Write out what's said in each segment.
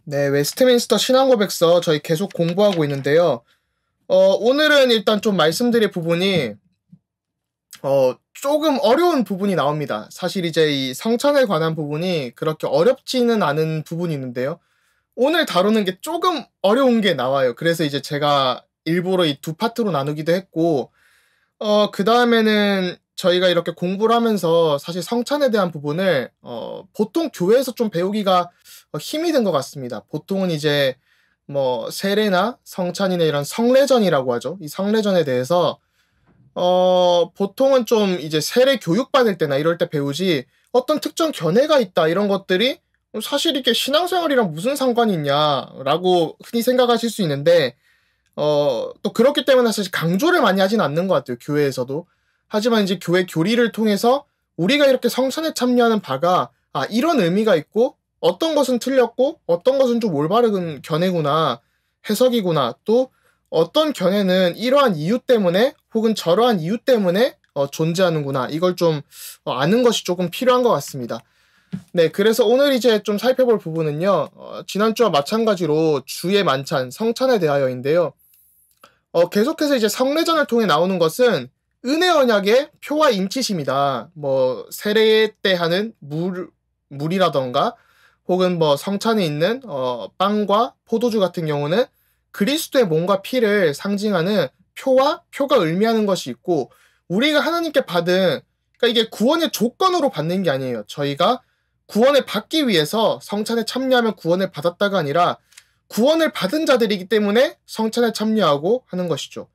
네, 웨스트민스터 신앙고백서 저희 계속 공부하고 있는데요. 오늘은 일단 좀 말씀드릴 부분이 조금 어려운 부분이 나옵니다. 사실 이제 이 성찬에 관한 부분이 그렇게 어렵지는 않은 부분이 있는데요. 오늘 다루는 게 조금 어려운 게 나와요. 그래서 이제 제가 일부러 이 두 파트로 나누기도 했고, 그 다음에는 저희가 이렇게 공부를 하면서 사실 성찬에 대한 부분을, 보통 교회에서 좀 배우기가 힘이 든 것 같습니다. 보통은 이제 뭐 세례나 성찬이나 이런 성례전이라고 하죠. 이 성례전에 대해서, 보통은 좀 이제 세례 교육받을 때나 이럴 때 배우지 어떤 특정 견해가 있다 이런 것들이 사실 이게 신앙생활이랑 무슨 상관이 있냐라고 흔히 생각하실 수 있는데, 또 그렇기 때문에 사실 강조를 많이 하진 않는 것 같아요, 교회에서도. 하지만 이제 교회 교리를 통해서 우리가 이렇게 성찬에 참여하는 바가, 이런 의미가 있고, 어떤 것은 틀렸고, 어떤 것은 좀 올바른 견해구나, 해석이구나, 또 어떤 견해는 이러한 이유 때문에, 혹은 저러한 이유 때문에 존재하는구나. 이걸 좀 아는 것이 조금 필요한 것 같습니다. 네, 그래서 오늘 이제 좀 살펴볼 부분은요, 지난주와 마찬가지로 주의 만찬, 성찬에 대하여인데요. 계속해서 이제 성례전을 통해 나오는 것은 은혜 언약의 표와 임치심이다. 뭐 세례 때 하는 물이라던가 혹은 뭐 성찬에 있는 빵과 포도주 같은 경우는 그리스도의 몸과 피를 상징하는 표가 의미하는 것이 있고, 우리가 하나님께 받은, 그러니까 이게 구원의 조건으로 받는 게 아니에요. 저희가 구원을 받기 위해서 성찬에 참여하면 구원을 받았다가 아니라 구원을 받은 자들이기 때문에 성찬에 참여하고 하는 것이죠.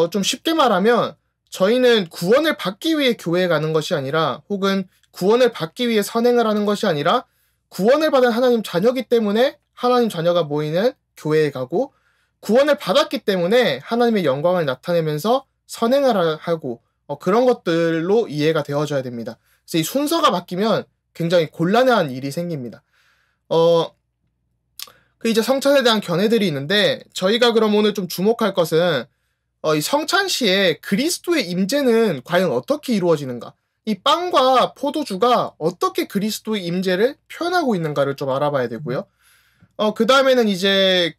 좀 쉽게 말하면 저희는 구원을 받기 위해 교회에 가는 것이 아니라, 혹은 구원을 받기 위해 선행을 하는 것이 아니라, 구원을 받은 하나님 자녀이기 때문에 하나님 자녀가 모이는 교회에 가고, 구원을 받았기 때문에 하나님의 영광을 나타내면서 선행을 하고, 그런 것들로 이해가 되어져야 됩니다. 그래서 이 순서가 바뀌면 굉장히 곤란한 일이 생깁니다. 그 이제 성찬에 대한 견해들이 있는데, 저희가 그럼 오늘 좀 주목할 것은 이 성찬 시에 그리스도의 임재는 과연 어떻게 이루어지는가? 이 빵과 포도주가 어떻게 그리스도의 임재를 표현하고 있는가를 좀 알아봐야 되고요. 그 다음에는 이제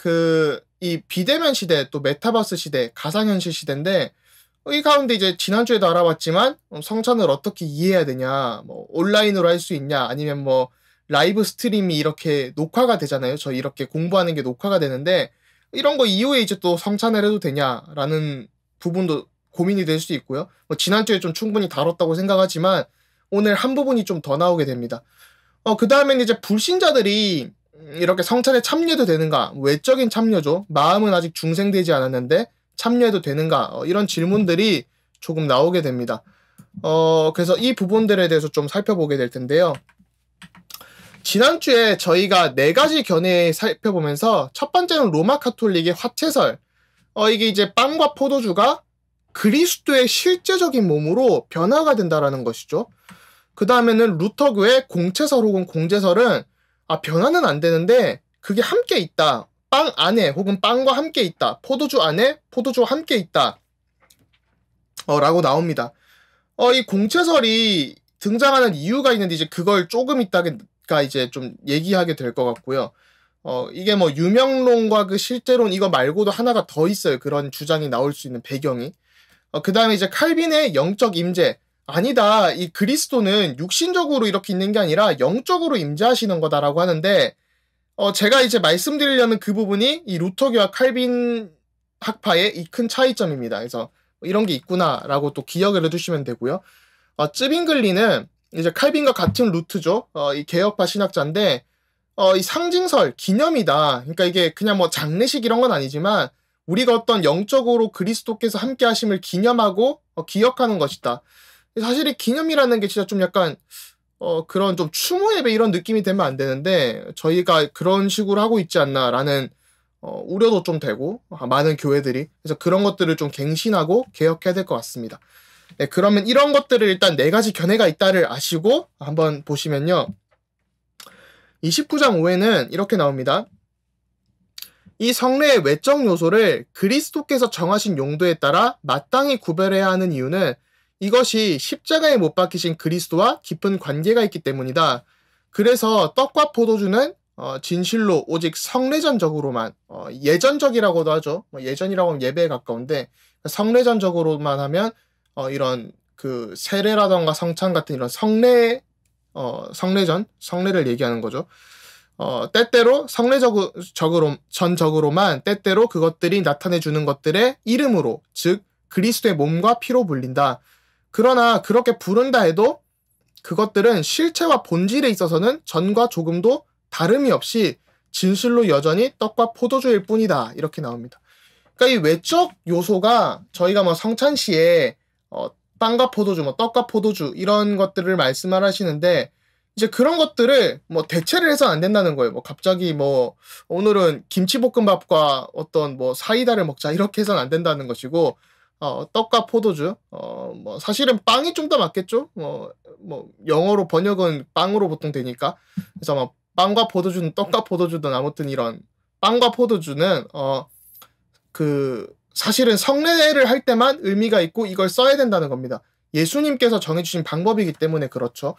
이 비대면 시대, 또 메타버스 시대, 가상현실 시대인데, 이 가운데 이제 지난주에도 알아봤지만 성찬을 어떻게 이해해야 되냐, 뭐 온라인으로 할 수 있냐, 아니면 뭐 라이브 스트림이 이렇게 녹화가 되잖아요. 저 이렇게 공부하는 게 녹화가 되는데, 이런 거 이후에 이제 또 성찬을 해도 되냐라는 부분도 고민이 될 수 있고요. 뭐 지난주에 좀 충분히 다뤘다고 생각하지만 오늘 한 부분이 좀 더 나오게 됩니다. 그 다음에는 이제 불신자들이 이렇게 성찬에 참여해도 되는가? 외적인 참여죠. 마음은 아직 중생되지 않았는데 참여해도 되는가? 이런 질문들이 조금 나오게 됩니다. 그래서 이 부분들에 대해서 좀 살펴보게 될 텐데요. 지난주에 저희가 4가지 견해 살펴보면서 첫 번째는 로마 카톨릭의 화채설. 이게 이제 빵과 포도주가 그리스도의 실제적인 몸으로 변화가 된다라는 것이죠. 그 다음에는 루터교의 공채설 혹은 공제설은 변화는 안 되는데 그게 함께 있다. 빵 안에 혹은 빵과 함께 있다. 포도주 안에 포도주와 함께 있다. 라고 나옵니다. 이 공채설이 등장하는 이유가 있는데 이제 그걸 조금 이따가 이제 좀 얘기하게 될 것 같고요. 이게 뭐 유명론과 그 실제론 이거 말고도 하나가 더 있어요. 그런 주장이 나올 수 있는 배경이. 그 다음에 이제 칼빈의 영적 임재. 아니다. 이 그리스도는 육신적으로 이렇게 있는 게 아니라 영적으로 임재하시는 거다라고 하는데, 제가 이제 말씀드리려는 그 부분이 이 루터교와 칼빈 학파의 이 큰 차이점입니다. 그래서 이런 게 있구나라고 또 기억을 해두시면 되고요. 쯔빙글리는 이제 칼빈과 같은 루트죠. 이 개혁파 신학자인데, 이 상징설, 기념이다. 그러니까 이게 그냥 뭐 장례식 이런 건 아니지만 우리가 어떤 영적으로 그리스도께서 함께 하심을 기념하고 기억하는 것이다. 사실 이 기념이라는 게 진짜 좀 약간 그런 좀 추모 예배 이런 느낌이 되면 안 되는데 저희가 그런 식으로 하고 있지 않나라는 우려도 좀 되고, 많은 교회들이. 그래서 그런 것들을 좀 갱신하고 개혁해야 될 것 같습니다. 네, 그러면 이런 것들을 일단 4가지 견해가 있다를 아시고 한번 보시면요. 29장 5에는 이렇게 나옵니다. 이 성례의 외적 요소를 그리스도께서 정하신 용도에 따라 마땅히 구별해야 하는 이유는 이것이 십자가에 못 박히신 그리스도와 깊은 관계가 있기 때문이다. 그래서 떡과 포도주는 진실로 오직 성례전적으로만 예전적이라고도 하죠. 예전이라고 하면 예배에 가까운데 성례전적으로만 하면 이런 그 세례라던가 성찬 같은 이런 성례를 얘기하는 거죠. 때때로 전적으로만 때때로 그것들이 나타내주는 것들의 이름으로, 즉 그리스도의 몸과 피로 불린다. 그러나 그렇게 부른다 해도 그것들은 실체와 본질에 있어서는 전과 조금도 다름이 없이 진실로 여전히 떡과 포도주일 뿐이다. 이렇게 나옵니다. 그러니까 이 외적 요소가 저희가 뭐 성찬시에 빵과 포도주, 뭐 떡과 포도주 이런 것들을 말씀을 하시는데 이제 그런 것들을 뭐 대체를 해서는 안 된다는 거예요. 뭐 갑자기 뭐 오늘은 김치볶음밥과 어떤 뭐 사이다를 먹자 이렇게 해서는 안 된다는 것이고 떡과 포도주 뭐 사실은 빵이 좀 더 맞겠죠. 뭐 영어로 번역은 빵으로 보통 되니까 그래서 뭐 빵과 포도주는 떡과 포도주든 아무튼 이런 빵과 포도주는 그 사실은 성례를 할 때만 의미가 있고 이걸 써야 된다는 겁니다. 예수님께서 정해주신 방법이기 때문에 그렇죠.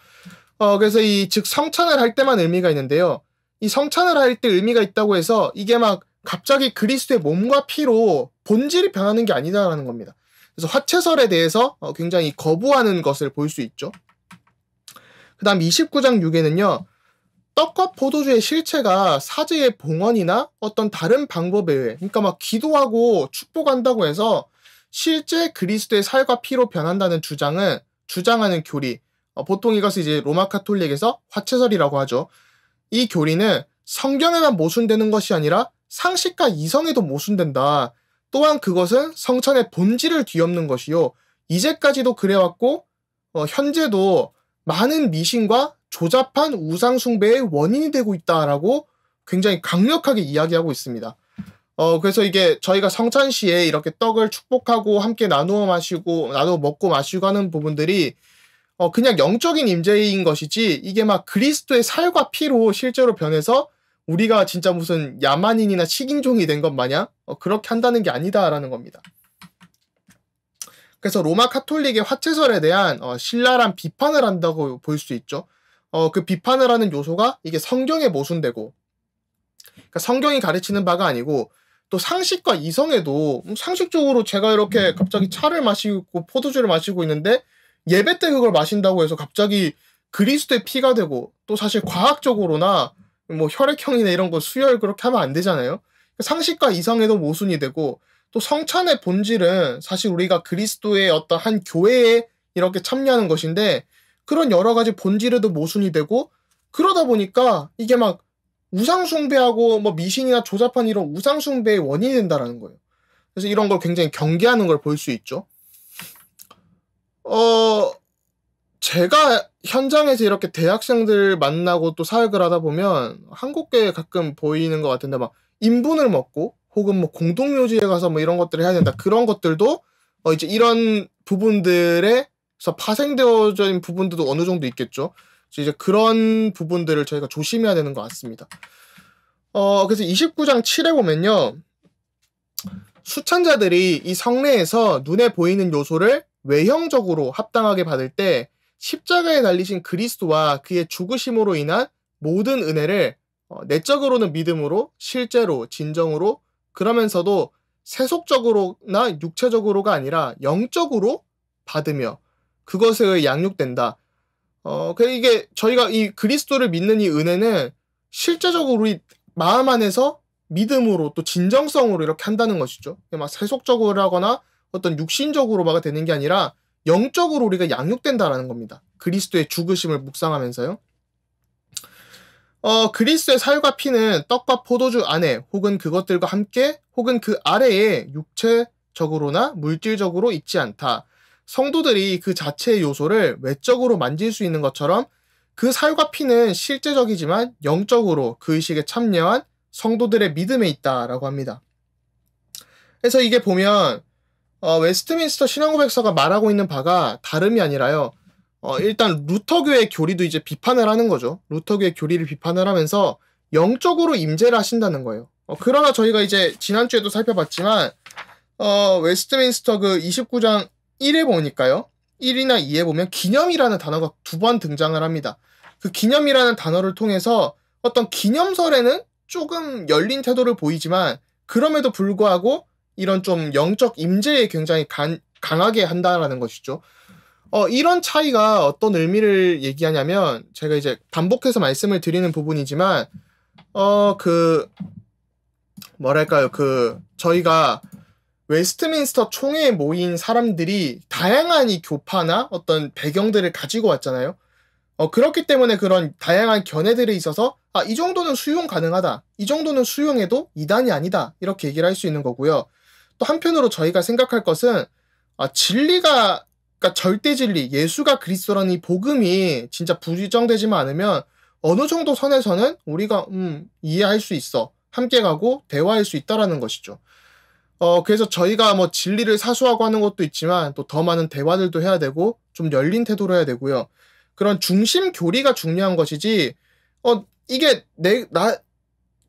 그래서 즉 성찬을 할 때만 의미가 있는데요. 이 성찬을 할 때 의미가 있다고 해서 이게 막 갑자기 그리스도의 몸과 피로 본질이 변하는 게 아니다라는 겁니다. 그래서 화채설에 대해서 굉장히 거부하는 것을 볼 수 있죠. 그 다음 29장 6에는요. 떡과 포도주의 실체가 사제의 봉헌이나 어떤 다른 방법에 의해 그러니까 막 기도하고 축복한다고 해서 실제 그리스도의 살과 피로 변한다는 주장하는 교리 보통 이것을 이제 로마 카톨릭에서 화채설이라고 하죠. 이 교리는 성경에만 모순되는 것이 아니라 상식과 이성에도 모순된다. 또한 그것은 성찬의 본질을 뒤엎는 것이요. 이제까지도 그래왔고 현재도 많은 미신과 조잡한 우상 숭배의 원인이 되고 있다라고 굉장히 강력하게 이야기하고 있습니다. 그래서 이게 저희가 성찬 시에 이렇게 떡을 축복하고 함께 나누어 먹고 마시고 하는 부분들이 그냥 영적인 임재인 것이지 이게 막 그리스도의 살과 피로 실제로 변해서 우리가 진짜 무슨 야만인이나 식인종이 된 것 마냥 그렇게 한다는 게 아니다라는 겁니다. 그래서 로마 카톨릭의 화채설에 대한 신랄한 비판을 한다고 볼 수 있죠. 그 비판을 하는 요소가 이게 성경에 모순되고 그러니까 성경이 가르치는 바가 아니고 또 상식과 이성에도 상식적으로 제가 이렇게 갑자기 차를 마시고 포도주를 마시고 있는데 예배 때 그걸 마신다고 해서 갑자기 그리스도의 피가 되고 또 사실 과학적으로나 뭐 혈액형이나 이런 거 수혈 그렇게 하면 안 되잖아요. 상식과 이성에도 모순이 되고 또 성찬의 본질은 사실 우리가 그리스도의 어떤 한 교회에 이렇게 참여하는 것인데 그런 여러 가지 본질에도 모순이 되고 그러다 보니까 이게 막 우상숭배하고 뭐 미신이나 조잡한 이런 우상숭배의 원인이 된다라는 거예요. 그래서 이런 걸 굉장히 경계하는 걸 볼 수 있죠. 제가 현장에서 이렇게 대학생들 만나고 또 사역을 하다 보면 한국계에 가끔 보이는 것 같은데 막 인분을 먹고 혹은 뭐 공동묘지에 가서 뭐 이런 것들을 해야 된다. 그런 것들도 이제 이런 부분들에서 파생되어져 있는 부분들도 어느 정도 있겠죠. 이제 그런 부분들을 저희가 조심해야 되는 것 같습니다. 그래서 29장 7에 보면요. 수찬자들이 이 성례에서 눈에 보이는 요소를 외형적으로 합당하게 받을 때 십자가에 달리신 그리스도와 그의 죽으심으로 인한 모든 은혜를 내적으로는 믿음으로 실제로 진정으로 그러면서도 세속적으로나 육체적으로가 아니라 영적으로 받으며 그것에 의해 양육된다. 이게 저희가 이 그리스도를 믿는 이 은혜는 실제적으로 우리 마음 안에서 믿음으로 또 진정성으로 이렇게 한다는 것이죠. 막 세속적으로 하거나 어떤 육신적으로가 되는 게 아니라 영적으로 우리가 양육된다라는 겁니다. 그리스도의 죽으심을 묵상하면서요. 그리스도의 살과 피는 떡과 포도주 안에 혹은 그것들과 함께 혹은 그 아래에 육체적으로나 물질적으로 있지 않다. 성도들이 그 자체의 요소를 외적으로 만질 수 있는 것처럼 그 살과 피는 실제적이지만 영적으로 그 의식에 참여한 성도들의 믿음에 있다라고 합니다. 그래서 이게 보면 웨스트민스터 신앙고백서가 말하고 있는 바가 다름이 아니라요. 일단 루터교의 교리도 이제 비판을 하는 거죠. 루터교의 교리를 비판을 하면서 영적으로 임재를 하신다는 거예요. 그러나 저희가 이제 지난주에도 살펴봤지만 웨스트민스터 그 29장 1에 보니까요. 1이나 2에 보면 기념이라는 단어가 2번 등장을 합니다. 그 기념이라는 단어를 통해서 어떤 기념설에는 조금 열린 태도를 보이지만 그럼에도 불구하고 이런 좀 영적 임재에 굉장히 강하게 한다라는 것이죠. 이런 차이가 어떤 의미를 얘기하냐면 제가 이제 반복해서 말씀을 드리는 부분이지만 뭐랄까요, 저희가 웨스트민스터 총회에 모인 사람들이 다양한 이 교파나 어떤 배경들을 가지고 왔잖아요. 그렇기 때문에 그런 다양한 견해들에 있어서 이 정도는 수용 가능하다, 이 정도는 수용해도 이단이 아니다, 이렇게 얘기를 할 수 있는 거고요. 또 한편으로 저희가 생각할 것은 진리가, 그러니까 절대 진리, 예수가 그리스도라는 이 복음이 진짜 부정되지만 않으면 어느 정도 선에서는 우리가 이해할 수 있어, 함께 가고 대화할 수 있다라는 것이죠. 그래서 저희가 뭐 진리를 사수하고 하는 것도 있지만 또 더 많은 대화들도 해야 되고 좀 열린 태도로 해야 되고요. 그런 중심 교리가 중요한 것이지, 이게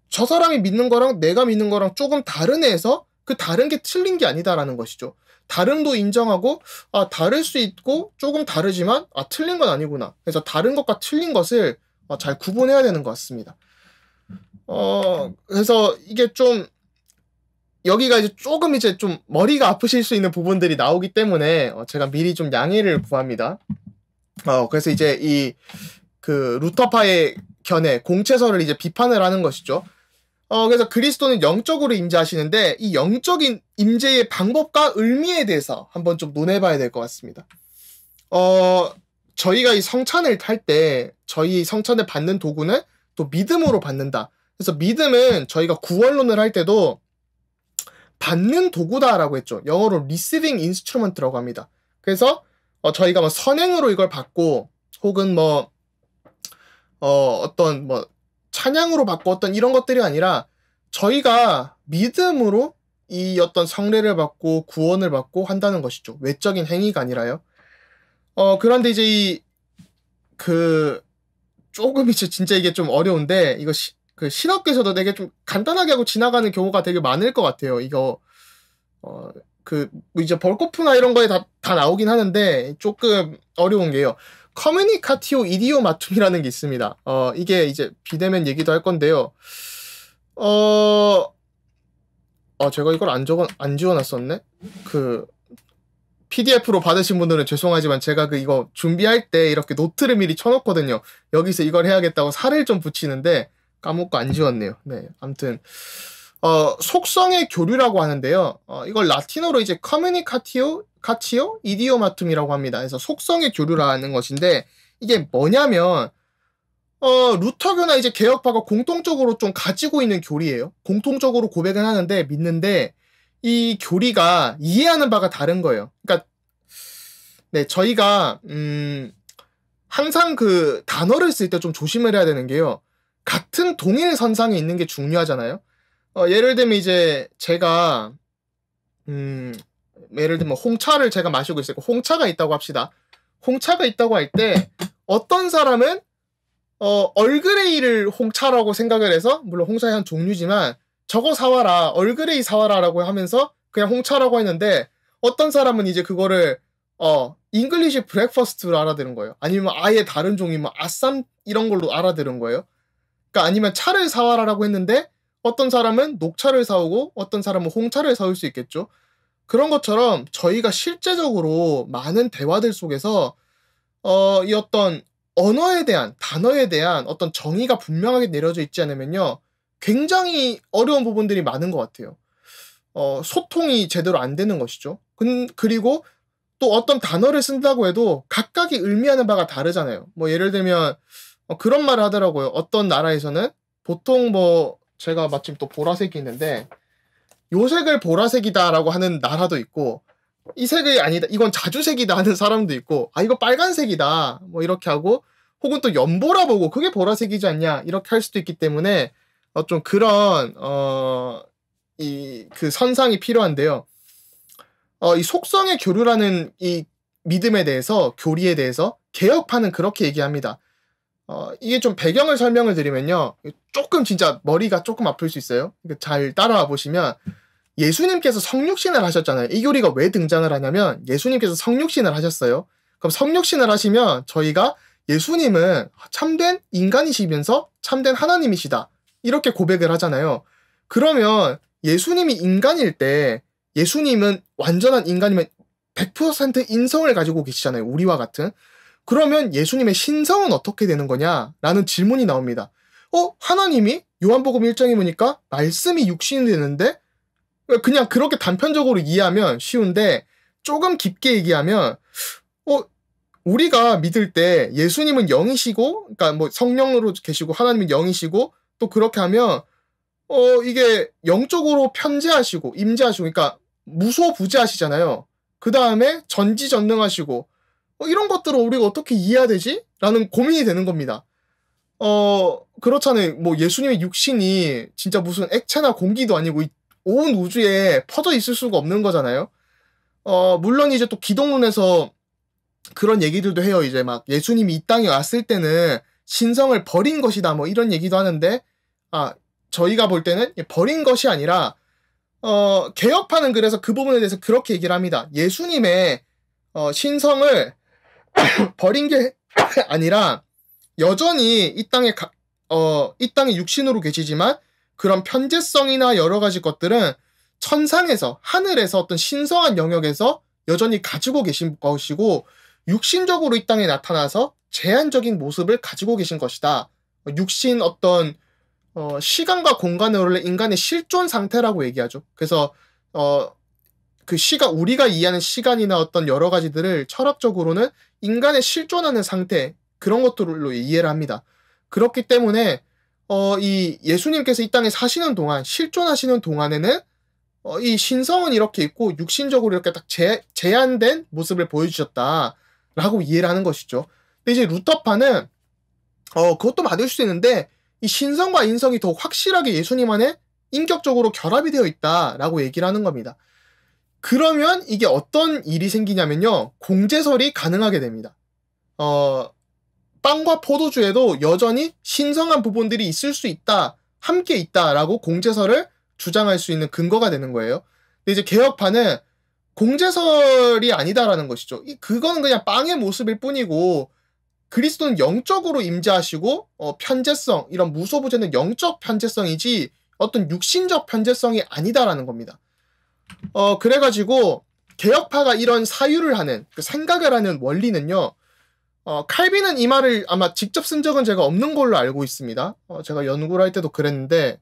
저 사람이 믿는 거랑 내가 믿는 거랑 조금 다른 애에서 그 다른 게 틀린 게 아니다라는 것이죠. 다름도 인정하고, 다를 수 있고 조금 다르지만 틀린 건 아니구나. 그래서 다른 것과 틀린 것을 잘 구분해야 되는 것 같습니다. 그래서 이게 좀 여기가 이제 조금 이제 좀 머리가 아프실 수 있는 부분들이 나오기 때문에 제가 미리 좀 양해를 구합니다. 그래서 이제 루터파의 견해, 공채설을 이제 비판을 하는 것이죠. 그래서 그리스도는 영적으로 임재하시는데 이 영적인 임재의 방법과 의미에 대해서 한번 좀 논해봐야 될 것 같습니다. 저희가 이 성찬을 탈 때 저희 성찬을 받는 도구는 또 믿음으로 받는다. 그래서 믿음은 저희가 구원론을 할 때도 받는 도구다라고 했죠. 영어로 receiving instrument라고 합니다. 그래서 저희가 뭐 선행으로 이걸 받고 혹은 어떤 찬양으로 받고 어떤 이런 것들이 아니라 저희가 믿음으로 이 어떤 성례를 받고 구원을 받고 한다는 것이죠. 외적인 행위가 아니라요. 그런데 이제 조금 이제 진짜 이게 좀 어려운데 이거 신학교에서도 되게 좀 간단하게 하고 지나가는 경우가 되게 많을 것 같아요. 이거 이제 벌코프나 이런 거에 다 나오긴 하는데 조금 어려운 게요. 커뮤니카티오 이디오마툼이라는 게 있습니다. 이게 이제 비대면 얘기도 할 건데요. 제가 이걸 안 지워놨었네? PDF로 받으신 분들은 죄송하지만 제가 이거 준비할 때 이렇게 노트를 미리 쳐놓거든요. 여기서 이걸 해야겠다고 살을 좀 붙이는데 까먹고 안 지웠네요. 네, 아무튼 속성의 교류라고 하는데요. 이걸 라틴어로 이제 커뮤니카티오 이디오마툼이라고 합니다. 그래서 속성의 교류라는 것인데 이게 뭐냐면 루터교나 이제 개혁파가 공통적으로 좀 가지고 있는 교리예요. 공통적으로 고백은 하는데 믿는데 이 교리가 이해하는 바가 다른 거예요. 그러니까 네, 저희가 항상 단어를 쓸 때 좀 조심을 해야 되는 게요. 같은 동일 선상에 있는 게 중요하잖아요. 예를 들면 이제 제가 예를 들면 홍차를 제가 마시고 있어요. 홍차가 있다고 합시다. 홍차가 있다고 할 때 어떤 사람은 얼그레이를 홍차라고 생각을 해서, 물론 홍차의 한 종류지만 저거 사와라, 얼그레이 사와라라고 하면서 그냥 홍차라고 했는데 어떤 사람은 이제 그거를 잉글리시 브렉퍼스트로 알아들은 거예요. 아니면 아예 다른 종이 아쌈 이런 걸로 알아들은 거예요. 그러니까 아니면 차를 사와라라고 했는데 어떤 사람은 녹차를 사오고 어떤 사람은 홍차를 사올 수 있겠죠. 그런 것처럼 저희가 실제적으로 많은 대화들 속에서 이 어떤 언어에 대한, 단어에 대한 어떤 정의가 분명하게 내려져 있지 않으면요, 굉장히 어려운 부분들이 많은 것 같아요. 소통이 제대로 안 되는 것이죠. 그리고 또 어떤 단어를 쓴다고 해도 각각이 의미하는 바가 다르잖아요. 예를 들면 그런 말을 하더라고요. 어떤 나라에서는 보통 제가 마침 또 보라색이 있는데 요 색을 보라색이다라고 하는 나라도 있고, 이 색이 아니다, 이건 자주색이다 하는 사람도 있고, 이거 빨간색이다 이렇게 하고, 혹은 또 연보라 보고 그게 보라색이지 않냐 이렇게 할 수도 있기 때문에 좀 그런 선상이 필요한데요. 이 속성의 교류라는 이 믿음에 대해서, 교리에 대해서 개혁파는 그렇게 얘기합니다. 이게 좀 배경을 설명을 드리면요, 조금 진짜 머리가 조금 아플 수 있어요. 잘 따라와 보시면 예수님께서 성육신을 하셨잖아요. 이 교리가 왜 등장을 하냐면 예수님께서 성육신을 하셨어요. 그럼 성육신을 하시면 저희가 예수님은 참된 인간이시면서 참된 하나님이시다. 이렇게 고백을 하잖아요. 그러면 예수님이 인간일 때 예수님은 완전한 인간이면 100% 인성을 가지고 계시잖아요. 우리와 같은. 그러면 예수님의 신성은 어떻게 되는 거냐라는 질문이 나옵니다. 하나님이 요한복음 1장에 보니까 말씀이 육신이 되는데 그냥 그렇게 단편적으로 이해하면 쉬운데 조금 깊게 얘기하면 우리가 믿을 때 예수님은 영이시고 그러니까 뭐 성령으로 계시고 하나님은 영이시고 또 그렇게 하면 이게 영적으로 편재하시고 임재하시고 그러니까 무소부재하시잖아요. 그 다음에 전지전능하시고 이런 것들을 우리가 어떻게 이해해야 되지? 라는 고민이 되는 겁니다. 그렇잖아요. 뭐 예수님의 육신이 진짜 무슨 액체나 공기도 아니고 온 우주에 퍼져 있을 수가 없는 거잖아요. 물론 이제 또 기독론에서 그런 얘기들도 해요. 이제 막 예수님이 이 땅에 왔을 때는 신성을 버린 것이다. 뭐 이런 얘기도 하는데, 저희가 볼 때는 버린 것이 아니라, 개혁파는 그래서 그 부분에 대해서 그렇게 얘기를 합니다. 예수님의 신성을 버린 게 아니라 여전히 이 땅에 육신으로 계시지만 그런 편재성이나 여러 가지 것들은 천상에서 하늘에서 어떤 신성한 영역에서 여전히 가지고 계신 것이고 육신적으로 이 땅에 나타나서 제한적인 모습을 가지고 계신 것이다. 육신 어떤 시간과 공간은 원래 인간의 실존 상태라고 얘기하죠. 그래서 그 우리가 이해하는 시간이나 어떤 여러 가지들을 철학적으로는 인간의 실존하는 상태 그런 것들로 이해를 합니다. 그렇기 때문에 이 예수님께서 이 땅에 사시는 동안 실존하시는 동안에는 이 신성은 이렇게 있고 육신적으로 이렇게 딱 제한된 모습을 보여주셨다라고 이해를 하는 것이죠. 근데 이제 루터파는 그것도 맞을 수 있는데 이 신성과 인성이 더욱 확실하게 예수님 안에 인격적으로 결합이 되어 있다라고 얘기를 하는 겁니다. 그러면 이게 어떤 일이 생기냐면요. 공제설이 가능하게 됩니다. 빵과 포도주에도 여전히 신성한 부분들이 있을 수 있다, 함께 있다라고 공제설을 주장할 수 있는 근거가 되는 거예요. 근데 이제 개혁파는 공제설이 아니다라는 것이죠. 그거는 그냥 빵의 모습일 뿐이고 그리스도는 영적으로 임재하시고 편재성, 이런 무소부재는 영적 편재성이지 어떤 육신적 편재성이 아니다라는 겁니다. 그래가지고 개혁파가 이런 사유를 하는 생각을 하는 원리는요. 칼빈은 이 말을 아마 직접 쓴 적은 제가 없는 걸로 알고 있습니다. 제가 연구를 할 때도 그랬는데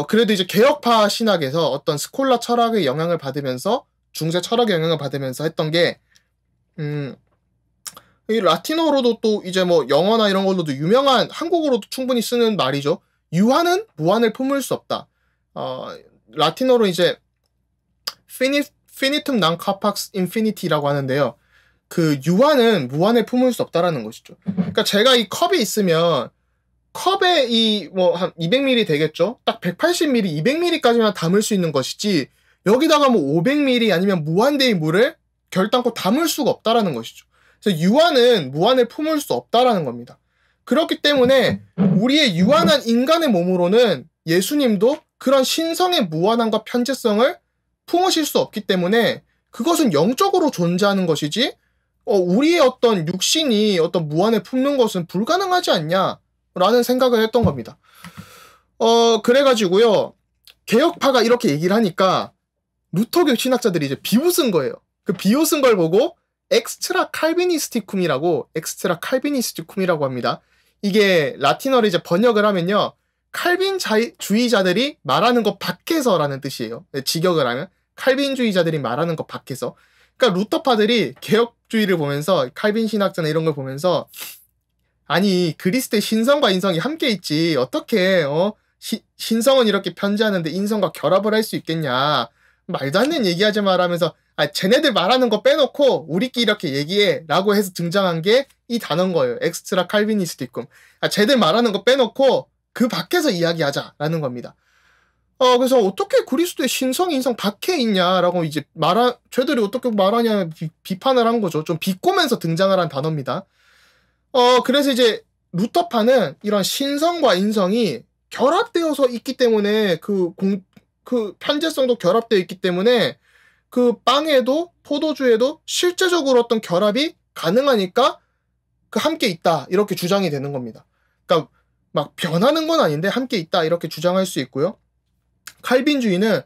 그래도 이제 개혁파 신학에서 어떤 스콜라 철학의 영향을 받으면서 중세 철학의 영향을 받으면서 했던 게 이 라틴어로도 또 이제 뭐 영어나 이런 걸로도 유명한 한국어로도 충분히 쓰는 말이죠. 유한은 무한을 품을 수 없다. 라틴어로 이제 finitum non capax infinity라고 하는데요. 그 유한은 무한을 품을 수 없다라는 것이죠. 그러니까 제가 이 컵이 있으면 컵에 이 뭐 한 200ml 되겠죠? 딱 180ml, 200ml까지만 담을 수 있는 것이지 여기다가 뭐 500ml 아니면 무한대의 물을 결단코 담을 수가 없다라는 것이죠. 그래서 유한은 무한을 품을 수 없다라는 겁니다. 그렇기 때문에 우리의 유한한 인간의 몸으로는 예수님도 그런 신성의 무한함과 편재성을 품으실 수 없기 때문에 그것은 영적으로 존재하는 것이지 우리의 어떤 육신이 어떤 무한을 품는 것은 불가능하지 않냐라는 생각을 했던 겁니다. 그래가지고요. 개혁파가 이렇게 얘기를 하니까 루터교 신학자들이 이제 비웃은 거예요. 그 비웃은 걸 보고 엑스트라 칼비니스티쿰이라고 합니다. 이게 라틴어를 이제 번역을 하면요. 칼빈주의자들이 말하는 것 밖에서라는 뜻이에요. 직역을 하면 칼빈주의자들이 말하는 것 밖에서. 그러니까 루터파들이 개혁주의를 보면서 칼빈 신학자나 이런 걸 보면서 아니 그리스도의 신성과 인성이 함께 있지 어떻게 신성은 이렇게 편재하는데 인성과 결합을 할 수 있겠냐 말도 안 되는 얘기하지 말하면서 쟤네들 말하는 거 빼놓고 우리끼리 이렇게 얘기해 라고 해서 등장한 게 이 단어인 거예요. 엑스트라 칼비니스티쿰. 쟤들 말하는 거 빼놓고 그 밖에서 이야기하자라는 겁니다. 그래서 어떻게 그리스도의 신성, 인성 밖에 있냐라고 이제 쟤들이 어떻게 말하냐 비판을 한 거죠. 좀 비꼬면서 등장을 한 단어입니다. 그래서 이제 루터파는 이런 신성과 인성이 결합되어서 있기 때문에 그 편재성도 결합되어 있기 때문에 그 빵에도 포도주에도 실제적으로 어떤 결합이 가능하니까 그 함께 있다 이렇게 주장이 되는 겁니다. 그러니까 막 변하는 건 아닌데 함께 있다 이렇게 주장할 수 있고요. 칼빈주의는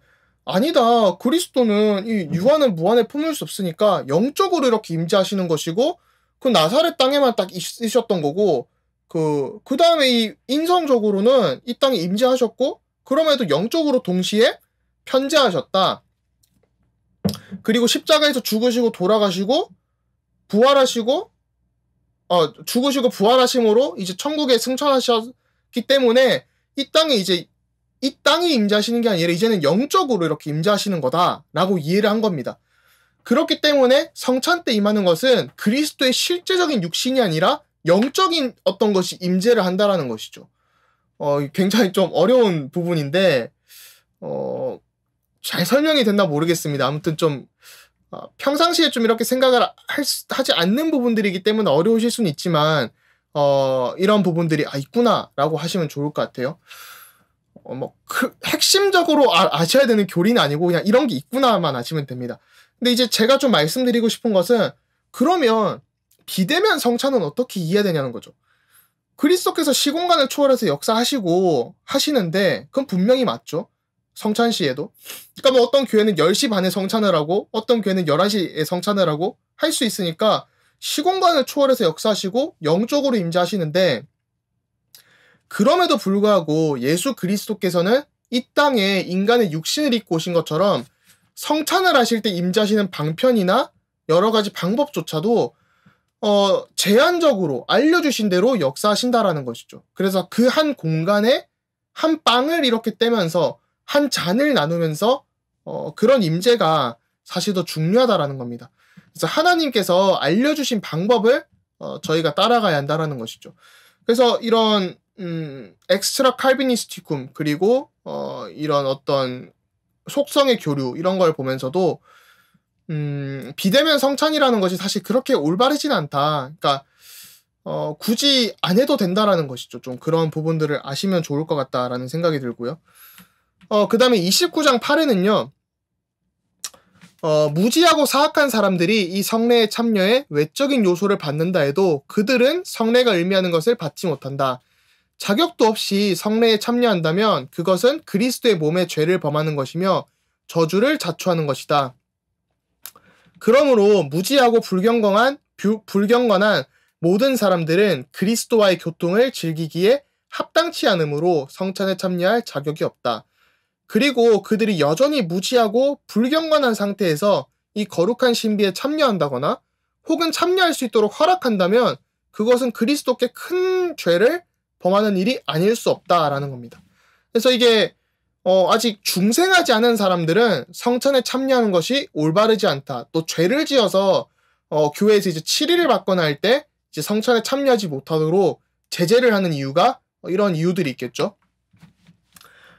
아니다. 그리스도는 이 유한은 무한에 품을 수 없으니까 영적으로 이렇게 임재하시는 것이고 그 나사렛 땅에만 딱 있으셨던 거고 그 다음에 이 인성적으로는 이 땅에 임재하셨고 그럼에도 영적으로 동시에 편재하셨다. 그리고 십자가에서 죽으시고 돌아가시고 부활하시고 죽으시고 부활하심으로 이제 천국에 승천하셨기 때문에 이 땅에 이제 이 땅이 임재하시는 게 아니라 이제는 영적으로 이렇게 임재하시는 거다라고 이해를 한 겁니다. 그렇기 때문에 성찬 때 임하는 것은 그리스도의 실제적인 육신이 아니라 영적인 어떤 것이 임재를 한다라는 것이죠. 굉장히 좀 어려운 부분인데 잘 설명이 됐나 모르겠습니다. 아무튼 좀 평상시에 좀 이렇게 생각을 하지 않는 부분들이기 때문에 어려우실 수는 있지만 이런 부분들이 있구나라고 하시면 좋을 것 같아요. 핵심적으로 아셔야 되는 교리는 아니고 그냥 이런 게 있구나만 아시면 됩니다. 근데 이제 제가 좀 말씀드리고 싶은 것은 그러면 비대면 성찬은 어떻게 이해해야 되냐는 거죠. 그리스도께서 시공간을 초월해서 역사하시고 하시는데 그건 분명히 맞죠. 성찬 시에도. 그러니까 뭐 어떤 교회는 10시 반에 성찬을 하고 어떤 교회는 11시에 성찬을 하고 할 수 있으니까 시공간을 초월해서 역사하시고 영적으로 임재하시는데 그럼에도 불구하고 예수 그리스도께서는 이 땅에 인간의 육신을 입고 오신 것처럼 성찬을 하실 때 임재하시는 방편이나 여러 가지 방법조차도 제한적으로 알려주신 대로 역사하신다라는 것이죠. 그래서 그 한 공간에 한 빵을 이렇게 떼면서 한 잔을 나누면서 그런 임재가 사실 더 중요하다라는 겁니다. 그래서 하나님께서 알려주신 방법을 저희가 따라가야 한다라는 것이죠. 그래서 이런 엑스트라 칼비니스티쿰 그리고 이런 어떤 속성의 교류 이런 걸 보면서도 비대면 성찬이라는 것이 사실 그렇게 올바르진 않다. 그러니까 굳이 안 해도 된다라는 것이죠. 좀 그런 부분들을 아시면 좋을 것 같다라는 생각이 들고요. 그 다음에 29장 8회는요. 무지하고 사악한 사람들이 이 성례에 참여해 외적인 요소를 받는다 해도 그들은 성례가 의미하는 것을 받지 못한다. 자격도 없이 성례에 참여한다면 그것은 그리스도의 몸에 죄를 범하는 것이며 저주를 자초하는 것이다. 그러므로 무지하고 불경건한 모든 사람들은 그리스도와의 교통을 즐기기에 합당치 않으므로 성찬에 참여할 자격이 없다. 그리고 그들이 여전히 무지하고 불경건한 상태에서 이 거룩한 신비에 참여한다거나 혹은 참여할 수 있도록 허락한다면 그것은 그리스도께 큰 죄를 범하는 일이 아닐 수 없다라는 겁니다. 그래서 이게 아직 중생하지 않은 사람들은 성찬에 참여하는 것이 올바르지 않다. 또 죄를 지어서 교회에서 이제 치리를 받거나 할 때 이제 성찬에 참여하지 못하도록 제재를 하는 이유가 이런 이유들이 있겠죠.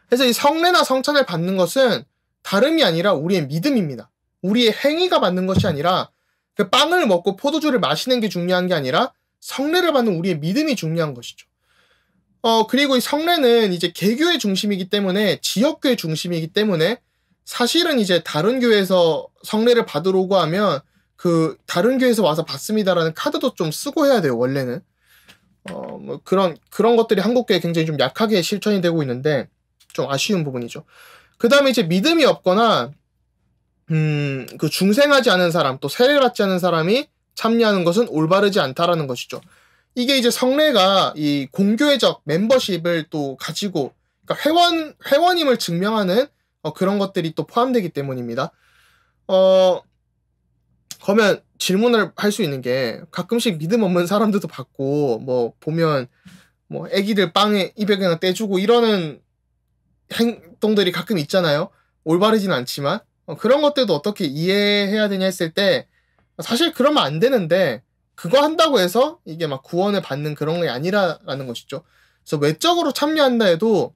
그래서 이 성례나 성찬을 받는 것은 다름이 아니라 우리의 믿음입니다. 우리의 행위가 받는 것이 아니라 그 빵을 먹고 포도주를 마시는 게 중요한 게 아니라 성례를 받는 우리의 믿음이 중요한 것이죠. 그리고 이 성례는 이제 개교의 중심이기 때문에 지역교의 중심이기 때문에 사실은 이제 다른 교회에서 성례를 받으러 오고 하면 그 다른 교회에서 와서 받습니다라는 카드도 좀 쓰고 해야 돼요, 원래는. 뭐 그런 것들이 한국 교회에 굉장히 좀 약하게 실천이 되고 있는데 좀 아쉬운 부분이죠. 그 다음에 이제 믿음이 없거나 그 중생하지 않은 사람 또 세례를 받지 않은 사람이 참여하는 것은 올바르지 않다라는 것이죠. 이게 이제 성례가 이 공교회적 멤버십을 또 가지고 그러니까 회원임을 증명하는 그런 것들이 또 포함되기 때문입니다. 그러면 질문을 할 수 있는 게 가끔씩 믿음 없는 사람들도 받고 뭐 보면 뭐 애기들 빵에 입에 그냥 떼주고 이러는 행동들이 가끔 있잖아요. 올바르진 않지만 그런 것들도 어떻게 이해해야 되냐 했을 때 사실 그러면 안 되는데 그거 한다고 해서 이게 막 구원을 받는 그런 게 아니라는 것이죠. 그래서 외적으로 참여한다 해도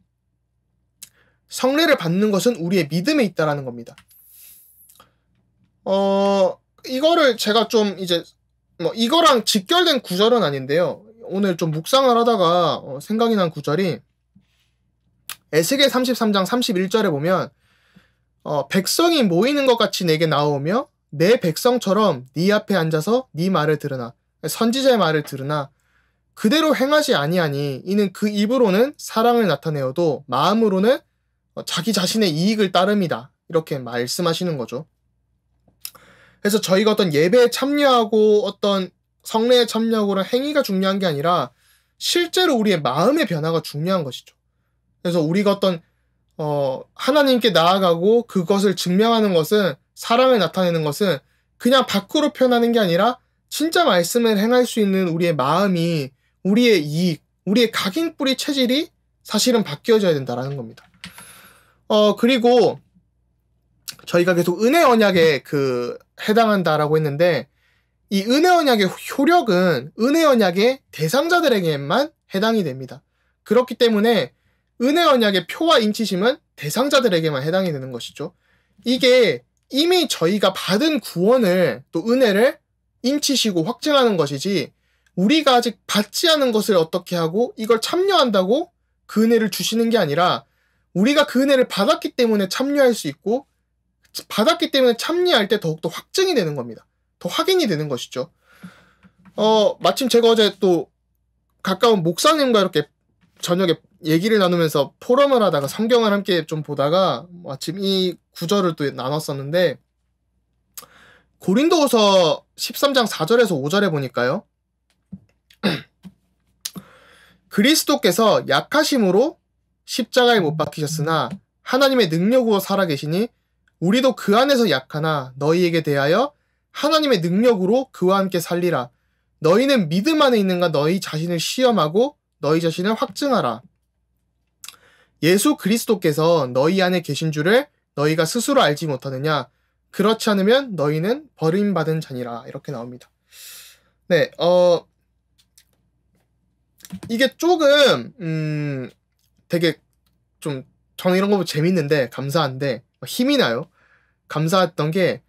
성례를 받는 것은 우리의 믿음에 있다라는 겁니다. 이거를 제가 좀 이제 뭐 이거랑 직결된 구절은 아닌데요. 오늘 좀 묵상을 하다가 생각이 난 구절이 에스겔 33장 31절에 보면 백성이 모이는 것 같이 내게 나오며 내 백성처럼 네 앞에 앉아서 네 말을 들으나. 선지자의 말을 들으나 그대로 행하지 아니하니 이는 그 입으로는 사랑을 나타내어도 마음으로는 자기 자신의 이익을 따름이다. 이렇게 말씀하시는 거죠. 그래서 저희가 어떤 예배에 참여하고 어떤 성례에 참여하고 그런 행위가 중요한 게 아니라 실제로 우리의 마음의 변화가 중요한 것이죠. 그래서 우리가 어떤 하나님께 나아가고 그것을 증명하는 것은, 사랑을 나타내는 것은 그냥 밖으로 표현하는 게 아니라 진짜 말씀을 행할 수 있는 우리의 마음이, 우리의 이익, 우리의 각인뿌리 체질이 사실은 바뀌어져야 된다라는 겁니다. 그리고 저희가 계속 은혜 언약에 해당한다라고 했는데, 이 은혜 언약의 효력은 은혜 언약의 대상자들에게만 해당이 됩니다. 그렇기 때문에 은혜 언약의 표와 인치심은 대상자들에게만 해당이 되는 것이죠. 이게 이미 저희가 받은 구원을, 또 은혜를 인치시고 확증하는 것이지, 우리가 아직 받지 않은 것을 어떻게 하고 이걸 참여한다고 그 은혜를 주시는 게 아니라, 우리가 그 은혜를 받았기 때문에 참여할 수 있고, 받았기 때문에 참여할 때 더욱더 확증이 되는 겁니다. 더 확인이 되는 것이죠. 마침 제가 어제 또 가까운 목사님과 이렇게 저녁에 얘기를 나누면서 포럼을 하다가 성경을 함께 좀 보다가 마침 이 구절을 또 나눴었는데, 고린도후서 13장 4절에서 5절에 보니까요. 그리스도께서 약하심으로 십자가에 못 박히셨으나 하나님의 능력으로 살아계시니 우리도 그 안에서 약하나 너희에게 대하여 하나님의 능력으로 그와 함께 살리라. 너희는 믿음 안에 있는가 너희 자신을 시험하고 너희 자신을 확증하라. 예수 그리스도께서 너희 안에 계신 줄을 너희가 스스로 알지 못하느냐? 그렇지 않으면 너희는 버림받은 자니라. 이렇게 나옵니다. 네, 이게 조금 되게 좀 저는 이런 거 보면 재밌는데 감사한데 힘이 나요. 감사했던 게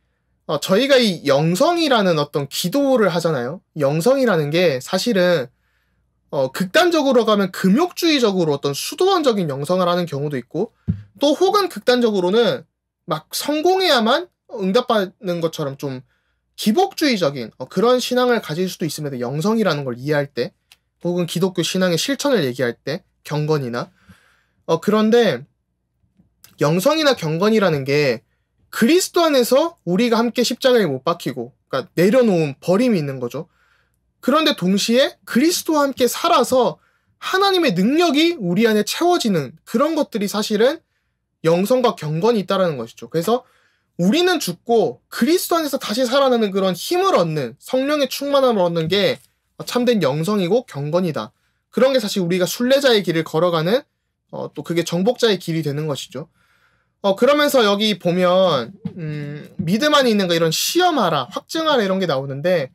저희가 이 영성이라는 어떤 기도를 하잖아요. 영성이라는 게 사실은 극단적으로 가면 금욕주의적으로 어떤 수도원적인 영성을 하는 경우도 있고, 또 혹은 극단적으로는 막 성공해야만 응답받는 것처럼 좀 기복주의적인 그런 신앙을 가질 수도 있습니다. 영성이라는 걸 이해할 때, 혹은 기독교 신앙의 실천을 얘기할 때, 경건이나 그런데 영성이나 경건이라는 게 그리스도 안에서 우리가 함께 십자가에 못 박히고, 그러니까 내려놓은 버림이 있는 거죠. 그런데 동시에 그리스도와 함께 살아서 하나님의 능력이 우리 안에 채워지는 그런 것들이 사실은 영성과 경건이 있다는 것이죠. 그래서 우리는 죽고 그리스도 안에서 다시 살아나는 그런 힘을 얻는, 성령의 충만함을 얻는 게 참된 영성이고 경건이다. 그런 게 사실 우리가 순례자의 길을 걸어가는 또 그게 정복자의 길이 되는 것이죠. 그러면서 여기 보면 믿음 안에 있는 거 이런 시험하라, 확증하라 이런 게 나오는데,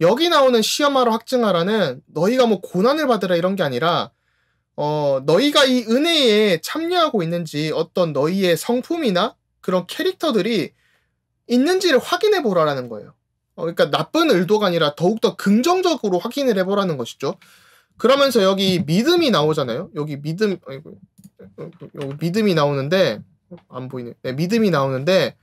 여기 나오는 시험하라, 확증하라는 너희가 뭐 고난을 받으라 이런 게 아니라 너희가 이 은혜에 참여하고 있는지, 어떤 너희의 성품이나 그런 캐릭터들이 있는지를 확인해 보라라는 거예요. 그러니까 나쁜 의도가 아니라 더욱더 긍정적으로 확인을 해보라는 것이죠. 그러면서 여기 믿음이 나오잖아요. 여기 믿음, 여기 믿음이 나오는데, 안 보이네. 네, 믿음이 나오는데,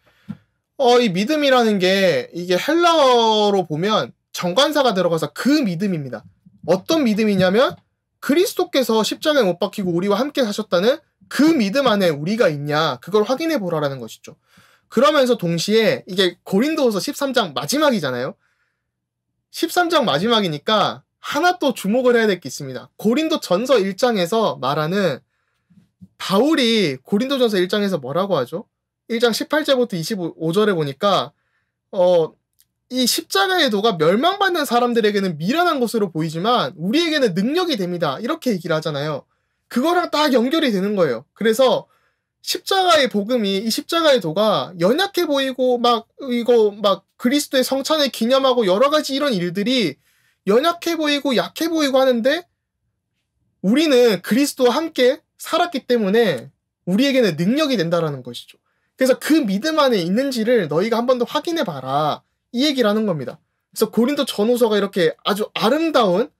이 믿음이라는 게 이게 헬라어로 보면 정관사가 들어가서 그 믿음입니다. 어떤 믿음이냐면 그리스도께서 십자가에 못 박히고 우리와 함께 하셨다는 그 믿음 안에 우리가 있냐, 그걸 확인해 보라라는 것이죠. 그러면서 동시에 이게 고린도후서 13장 마지막이잖아요. 13장 마지막이니까 하나 또 주목을 해야 될 게 있습니다. 고린도 전서 1장에서 말하는 바울이 고린도전서 1장에서 뭐라고 하죠? 1장 18절부터 25절에 보니까 이 십자가의 도가 멸망받는 사람들에게는 미련한 것으로 보이지만 우리에게는 능력이 됩니다. 이렇게 얘기를 하잖아요. 그거랑 딱 연결이 되는 거예요. 그래서 십자가의 복음이, 이 십자가의 도가 연약해 보이고 막 그리스도의 성찬을 기념하고 여러 가지 이런 일들이 연약해 보이고 약해 보이고 하는데, 우리는 그리스도와 함께 살았기 때문에 우리에게는 능력이 된다라는 것이죠. 그래서 그 믿음 안에 있는지를 너희가 한 번 더 확인해 봐라, 이 얘기를 하는 겁니다. 그래서 고린도 전후서가 이렇게 아주 아름다운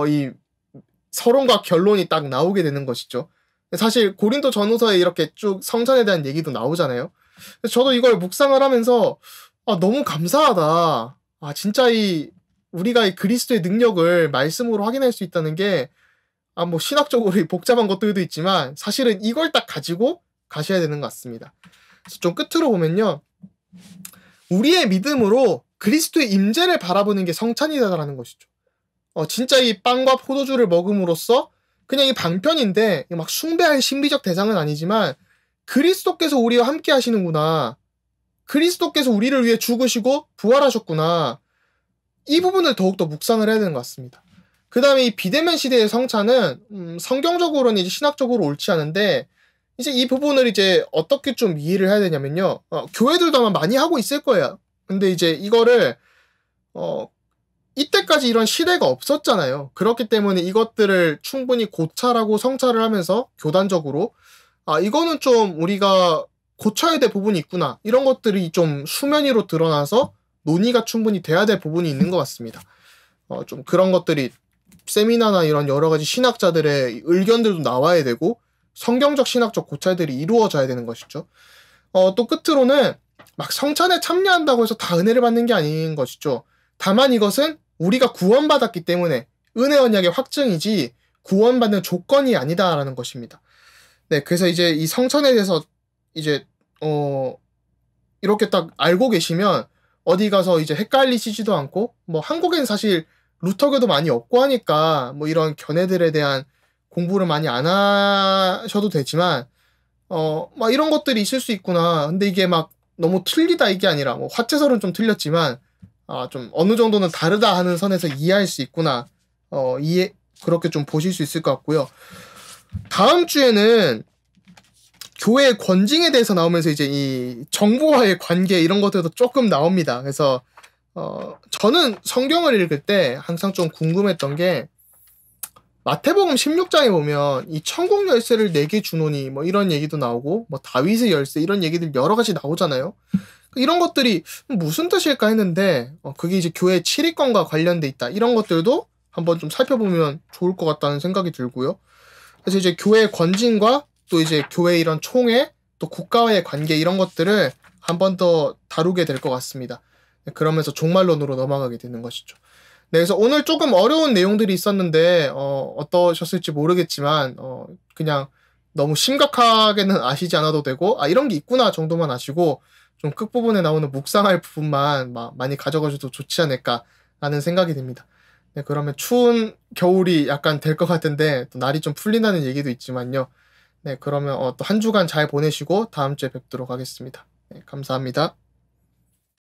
이 서론과 결론이 딱 나오게 되는 것이죠. 사실 고린도 전후서에 이렇게 쭉 성찬에 대한 얘기도 나오잖아요. 저도 이걸 묵상을 하면서 너무 감사하다. 진짜 이 우리가 이 그리스도의 능력을 말씀으로 확인할 수 있다는 게, 뭐 신학적으로 복잡한 것들도 있지만 사실은 이걸 딱 가지고 가셔야 되는 것 같습니다. 그래서 좀 끝으로 보면요, 우리의 믿음으로 그리스도의 임재를 바라보는 게 성찬이다라는 것이죠. 진짜 이 빵과 포도주를 먹음으로써 그냥 이 방편인데 막 숭배할 신비적 대상은 아니지만 그리스도께서 우리와 함께 하시는구나, 그리스도께서 우리를 위해 죽으시고 부활하셨구나, 이 부분을 더욱더 묵상을 해야 되는 것 같습니다. 그 다음에 이 비대면 시대의 성찬은 성경적으로는 이제 신학적으로 옳지 않은데, 이제 이 부분을 이제 어떻게 좀 이해를 해야 되냐면요, 교회들도 아마 많이 하고 있을 거예요. 근데 이제 이거를 이때까지 이런 시대가 없었잖아요. 그렇기 때문에 이것들을 충분히 고찰하고 성찰을 하면서 교단적으로 이거는 좀 우리가 고쳐야 될 부분이 있구나, 이런 것들이 좀 수면 위로 드러나서 논의가 충분히 돼야 될 부분이 있는 것 같습니다. 좀 그런 것들이 세미나나 이런 여러 가지 신학자들의 의견들도 나와야 되고 성경적 신학적 고찰들이 이루어져야 되는 것이죠. 또 끝으로는 막 성찬에 참여한다고 해서 다 은혜를 받는 게 아닌 것이죠. 다만 이것은 우리가 구원받았기 때문에 은혜 언약의 확증이지 구원받는 조건이 아니다라는 것입니다. 네, 그래서 이제 이 성찬에 대해서 이제 이렇게 딱 알고 계시면 어디 가서 이제 헷갈리시지도 않고, 뭐 한국엔 사실 루터교도 많이 없고 하니까 뭐 이런 견해들에 대한 공부를 많이 안 하셔도 되지만 막 이런 것들이 있을 수 있구나. 근데 이게 막 너무 틀리다 이게 아니라, 뭐 화채설은 좀 틀렸지만 좀 어느 정도는 다르다 하는 선에서 이해할 수 있구나. 그렇게 좀 보실 수 있을 것 같고요. 다음 주에는 교회의 권징에 대해서 나오면서 이제 이 정부와의 관계 이런 것들도 조금 나옵니다. 그래서 저는 성경을 읽을 때 항상 좀 궁금했던 게, 마태복음 16장에 보면 이 천국 열쇠를 내게 주노니 뭐 이런 얘기도 나오고, 뭐 다윗의 열쇠 이런 얘기들 여러 가지 나오잖아요. 이런 것들이 무슨 뜻일까 했는데 그게 이제 교회 7위권과 관련돼 있다, 이런 것들도 한번 좀 살펴보면 좋을 것 같다는 생각이 들고요. 그래서 이제 교회의 권징과 또 이제 교회 이런 총회, 또 국가와의 관계 이런 것들을 한 번 더 다루게 될 것 같습니다. 그러면서 종말론으로 넘어가게 되는 것이죠. 네, 그래서 오늘 조금 어려운 내용들이 있었는데 어떠셨을지 모르겠지만 그냥 너무 심각하게는 아시지 않아도 되고 이런 게 있구나 정도만 아시고 좀 끝부분에 나오는 묵상할 부분만 많이 가져가셔도 좋지 않을까라는 생각이 듭니다. 네, 그러면 추운 겨울이 약간 될 것 같은데 또 날이 좀 풀린다는 얘기도 있지만요. 네, 그러면 또 한 주간 잘 보내시고 다음 주에 뵙도록 하겠습니다. 네, 감사합니다.